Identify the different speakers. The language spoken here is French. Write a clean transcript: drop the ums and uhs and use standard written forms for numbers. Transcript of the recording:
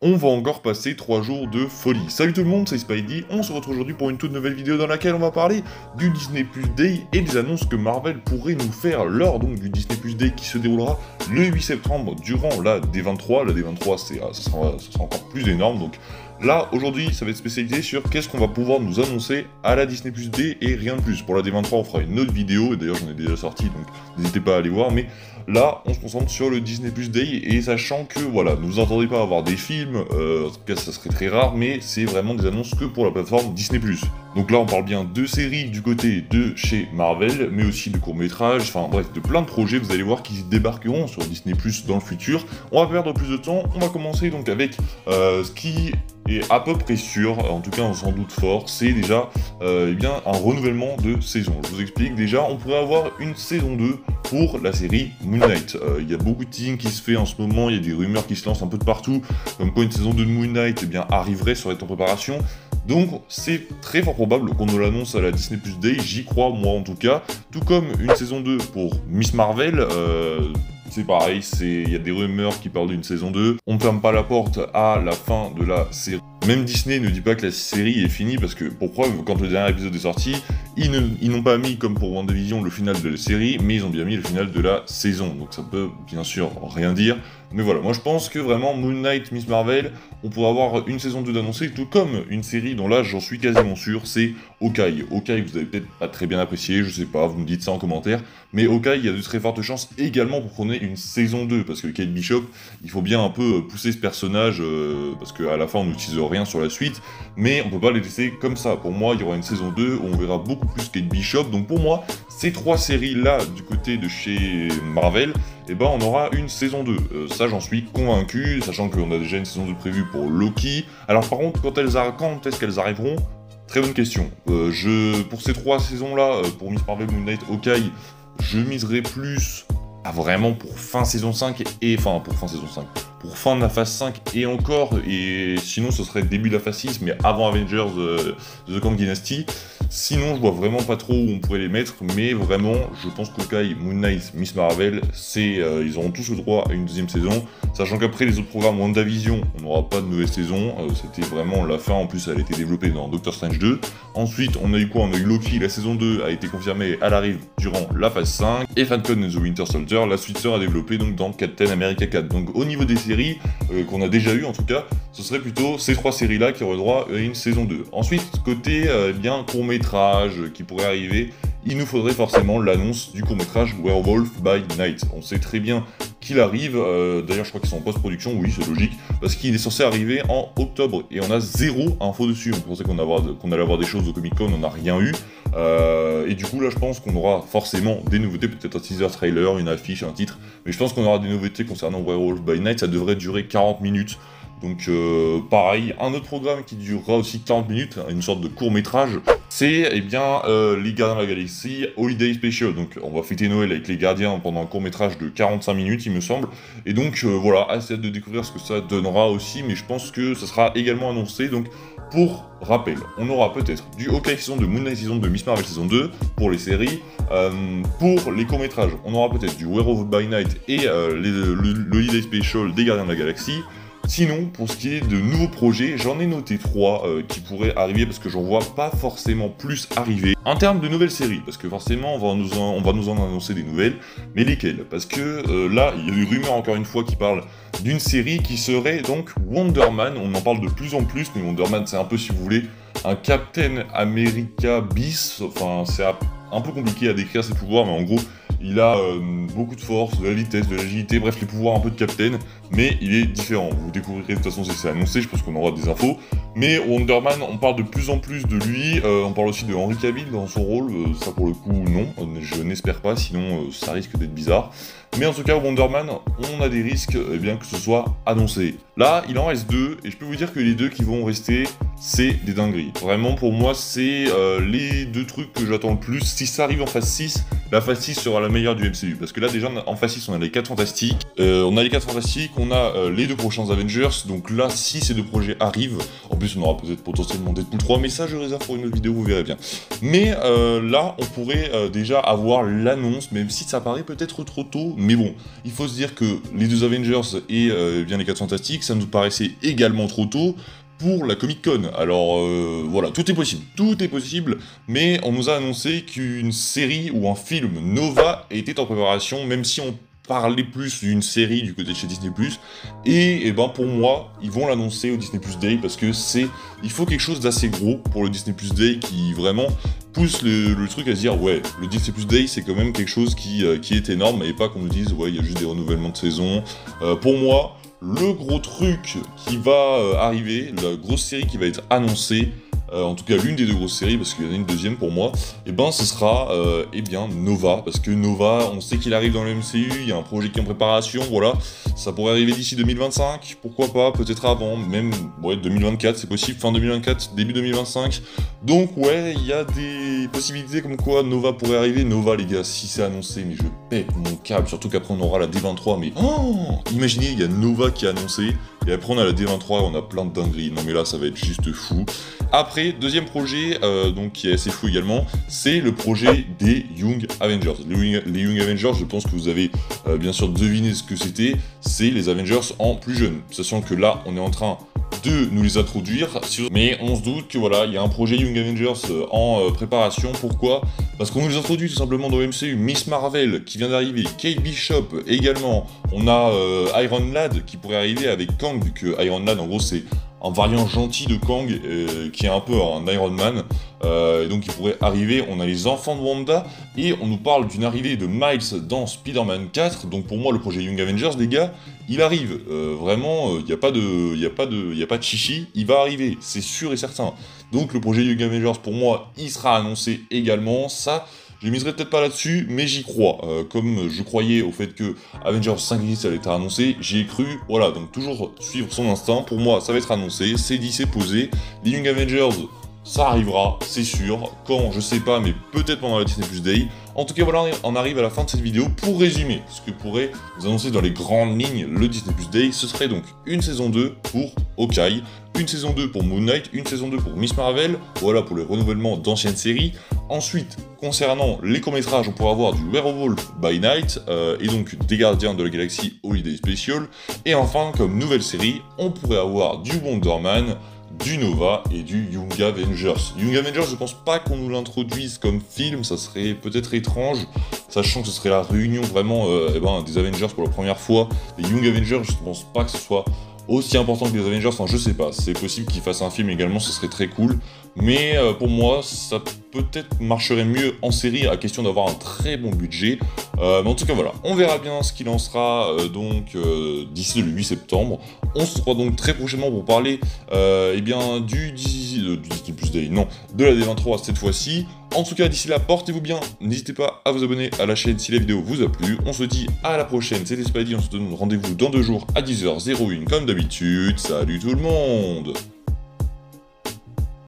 Speaker 1: on va encore passer 3 jours de folie. Salut tout le monde, c'est Spidey, on se retrouve aujourd'hui pour une toute nouvelle vidéo dans laquelle on va parler du Disney Plus Day et des annonces que Marvel pourrait nous faire lors donc du Disney Plus Day qui se déroulera le 8 septembre durant la D23. La D23 ça sera encore plus énorme, donc là aujourd'hui ça va être spécialisé sur qu'est-ce qu'on va pouvoir nous annoncer à la Disney Plus Day et rien de plus. Pour la D23 on fera une autre vidéo, et d'ailleurs j'en ai déjà sorti donc n'hésitez pas à aller voir, mais là, on se concentre sur le Disney Plus Day, et sachant que, voilà, ne vous entendez pas avoir des films, en tout cas ça serait très rare, mais c'est vraiment des annonces que pour la plateforme Disney+. Donc là, on parle bien de séries du côté de chez Marvel, mais aussi de courts-métrages, enfin bref, de plein de projets, vous allez voir, qui débarqueront sur Disney+, dans le futur. On va perdre plus de temps, on va commencer donc avec ce qui est à peu près sûr, en tout cas on s'en doute fort, c'est déjà eh bien, un renouvellement de saison. Je vous explique, déjà, on pourrait avoir une saison 2 pour la série Moon Knight. Il y a beaucoup de teasing qui se fait en ce moment, il y a des rumeurs qui se lancent un peu de partout, comme quoi une saison 2 de Moon Knight eh bien, arriverait, serait en préparation. Donc c'est très fort probable qu'on nous l'annonce à la Disney Plus Day, j'y crois moi en tout cas, tout comme une saison 2 pour Miss Marvel. C'est pareil, il y a des rumeurs qui parlent d'une saison 2. On ne ferme pas la porte à la fin de la série. Même Disney ne dit pas que la série est finie, parce que pourquoi, quand le dernier épisode est sorti, ils n'ont pas mis, comme pour WandaVision, le final de la série, mais ils ont bien mis le final de la saison. Donc ça peut bien sûr rien dire. Mais voilà, moi je pense que vraiment Moon Knight, Miss Marvel, on pourrait avoir une saison 2 d'annoncée, tout comme une série dont là j'en suis quasiment sûr, c'est Hawkeye. Hawkeye, vous avez peut-être pas très bien apprécié, je sais pas, vous me dites ça en commentaire, mais Hawkeye, il y a de très fortes chances également pour qu'on ait une saison 2, parce que Kate Bishop, il faut bien un peu pousser ce personnage, parce qu'à la fin on n'utilise rien sur la suite, mais on peut pas les laisser comme ça. Pour moi, il y aura une saison 2 où on verra beaucoup plus Kate Bishop, donc pour moi, ces trois séries-là, du côté de chez Marvel, eh ben on aura une saison 2. Ça j'en suis convaincu, sachant qu'on a déjà une saison 2 prévue pour Loki. Alors par contre, quand est-ce qu'elles arriveront? Très bonne question. Pour ces trois saisons-là, pour Miss Marvel, Moon Knight, Hawkeye, je miserai plus à vraiment pour fin saison 5, pour fin de la phase 5 et encore, et sinon ce serait début de la phase 6, mais avant Avengers The Kang Dynasty. Sinon, je vois vraiment pas trop où on pourrait les mettre, mais vraiment, je pense qu'Hawkeye, Moon Knight, Miss Marvel, ils auront tous le droit à une deuxième saison, sachant qu'après les autres programmes WandaVision, on n'aura pas de nouvelle saison, c'était vraiment la fin, en plus elle a été développée dans Doctor Strange 2. Ensuite, on a eu quoi? On a eu Loki, la saison 2 a été confirmée, elle arrive durant la phase 5, et Falcon and the Winter Soldier, la suite sera développée donc dans Captain America 4. Donc au niveau des séries, qu'on a déjà eu en tout cas, ce serait plutôt ces trois séries-là qui auraient droit à une saison 2. Ensuite, côté bien court-métrage qui pourrait arriver, il nous faudrait forcément l'annonce du court-métrage Werewolf by Night. On sait très bien qu'il arrive, d'ailleurs je crois qu'ils sont en post-production, oui c'est logique, parce qu'il est censé arriver en octobre, et on a zéro info dessus. On pensait qu'on allait avoir des choses au Comic-Con, on n'a rien eu, et du coup là je pense qu'on aura forcément des nouveautés, peut-être un teaser trailer, une affiche, un titre, mais je pense qu'on aura des nouveautés concernant Werewolf by Night. Ça devrait durer 40 minutes, donc pareil, un autre programme qui durera aussi 40 minutes, une sorte de court-métrage, c'est eh bien les Gardiens de la Galaxie Holiday Special. Donc on va fêter Noël avec les Gardiens pendant un court-métrage de 45 minutes il me semble, et donc voilà, assez hâte de découvrir ce que ça donnera aussi, mais je pense que ça sera également annoncé. Donc pour rappel, on aura peut-être du Hawkeye saison 2, Moon Knight saison 2, Miss Marvel saison 2 pour les séries. Pour les courts-métrages, on aura peut-être du Werewolf by Night et le Holiday Special des Gardiens de la Galaxie. Sinon, pour ce qui est de nouveaux projets, j'en ai noté 3 qui pourraient arriver, parce que j'en vois pas forcément plus arriver. En termes de nouvelles séries, parce que forcément on va nous en annoncer des nouvelles, mais lesquelles? Parce que là, il y a des rumeurs encore une fois qui parlent d'une série qui serait donc Wonder Man. On en parle de plus en plus, mais Wonder Man c'est un peu, si vous voulez, un Captain America bis. Enfin, c'est un peu compliqué à décrire ses pouvoirs, mais en gros, il a beaucoup de force, de la vitesse, de l'agilité, bref, les pouvoirs un peu de Captain, mais il est différent. Vous découvrirez de toute façon si c'est annoncé, je pense qu'on aura des infos. Mais Wonder Man, on parle de plus en plus de lui, on parle aussi de Henry Cavill dans son rôle, ça pour le coup non, je n'espère pas, sinon ça risque d'être bizarre. Mais en tout cas, Wonder Man, on a des risques eh bien, que ce soit annoncé. Là, il en reste 2, et je peux vous dire que les 2 qui vont rester, c'est des dingueries. Vraiment, pour moi, c'est les deux trucs que j'attends le plus. Si ça arrive en phase 6, la phase 6 sera la meilleure du MCU. Parce que là, déjà, en phase 6, on a les 4 Fantastiques. On a les deux prochains Avengers. Donc là, si ces deux projets arrivent, en plus, on aura peut-être potentiellement Deadpool 3, mais ça, je réserve pour une autre vidéo, vous verrez bien. Mais là, on pourrait déjà avoir l'annonce, même si ça paraît peut-être trop tôt. Mais bon, il faut se dire que les deux Avengers et bien les 4 Fantastiques, ça nous paraissait également trop tôt pour la Comic Con. Alors voilà, tout est possible, mais on nous a annoncé qu'une série ou un film Nova était en préparation, même si on parlait plus d'une série du côté de chez Disney+, et ben pour moi, ils vont l'annoncer au Disney+ Day, parce que il faut quelque chose d'assez gros pour le Disney+ Day qui vraiment pousse le truc à se dire, ouais, le Disney+ Day, c'est quand même quelque chose qui est énorme, et pas qu'on nous dise, ouais, il y a juste des renouvellements de saison. Pour moi, le gros truc qui va arriver, la grosse série qui va être annoncée, en tout cas l'une des deux grosses séries, parce qu'il y en a une deuxième pour moi, et ben ce sera Nova, parce que Nova, on sait qu'il arrive dans le MCU, il y a un projet qui est en préparation, voilà, ça pourrait arriver d'ici 2025, pourquoi pas, peut-être avant, même, ouais, 2024, c'est possible, fin 2024, début 2025, donc ouais, il y a des possibilités comme quoi Nova pourrait arriver. Nova, les gars, si c'est annoncé, mais je pète mon câble, surtout qu'après on aura la D23, mais imaginez, il y a Nova qui est annoncé, et après on a la D23 et on a plein de dingueries, non mais là ça va être juste fou. Après, deuxième projet, donc qui est assez fou également, c'est le projet des Young Avengers. Les Young Avengers, je pense que vous avez bien sûr deviné ce que c'était, c'est les Avengers en plus jeunes. Sachant que là, on est en train de nous les introduire, mais on se doute que voilà, il y a un projet Young Avengers en préparation. Pourquoi? Parce qu'on nous les introduit tout simplement dans le MCU. Miss Marvel qui vient d'arriver, Kate Bishop également, on a Iron Lad qui pourrait arriver avec Kang, vu que Iron Lad en gros c'est un variant gentil de Kang qui est un peu un Iron Man, et donc il pourrait arriver. On a les enfants de Wanda, et on nous parle d'une arrivée de Miles dans Spider-Man 4, donc pour moi le projet Young Avengers, les gars, il arrive, vraiment, il n'y a pas de chichi, il va arriver, c'est sûr et certain. Donc le projet Young Avengers, pour moi, il sera annoncé également, ça... Je miserai peut-être pas là-dessus, mais j'y crois. Comme je croyais au fait que Avengers 5 et 10 allait être annoncé, j'y ai cru. Voilà, donc toujours suivre son instinct. Pour moi, ça va être annoncé, c'est dit, c'est posé. Les Young Avengers, ça arrivera, c'est sûr. Quand, je sais pas, mais peut-être pendant la Disney+ Day. En tout cas, voilà, on arrive à la fin de cette vidéo. Pour résumer, ce que pourrait nous annoncer dans les grandes lignes le Disney+ Day, ce serait donc une saison 2 pour Hawkeye, une saison 2 pour Moon Knight, une saison 2 pour Miss Marvel, voilà pour le renouvellement d'anciennes séries. Ensuite, concernant les courts-métrages, on pourra avoir du Werewolf by Night, et donc des Gardiens de la Galaxie Holiday Special. Et enfin, comme nouvelle série, on pourrait avoir du Wonder Man, du Nova et du Young Avengers. Young Avengers, je pense pas qu'on nous l'introduise comme film, ça serait peut-être étrange, sachant que ce serait la réunion vraiment des Avengers pour la première fois. Les Young Avengers, je pense pas que ce soit aussi important que les Avengers, enfin je sais pas, c'est possible qu'ils fassent un film également, ce serait très cool, mais pour moi ça peut-être marcherait mieux en série à question d'avoir un très bon budget, mais en tout cas voilà, on verra bien ce qu'il en sera d'ici le 8 septembre, on se retrouve donc très prochainement pour parler du Disney+ Day, non, de la D23 cette fois-ci. En tout cas, d'ici là, portez-vous bien, n'hésitez pas à vous abonner à la chaîne si la vidéo vous a plu. On se dit à la prochaine, c'était Spidey, on se donne rendez-vous dans 2 jours à 10h01 comme d'habitude. Salut tout le monde!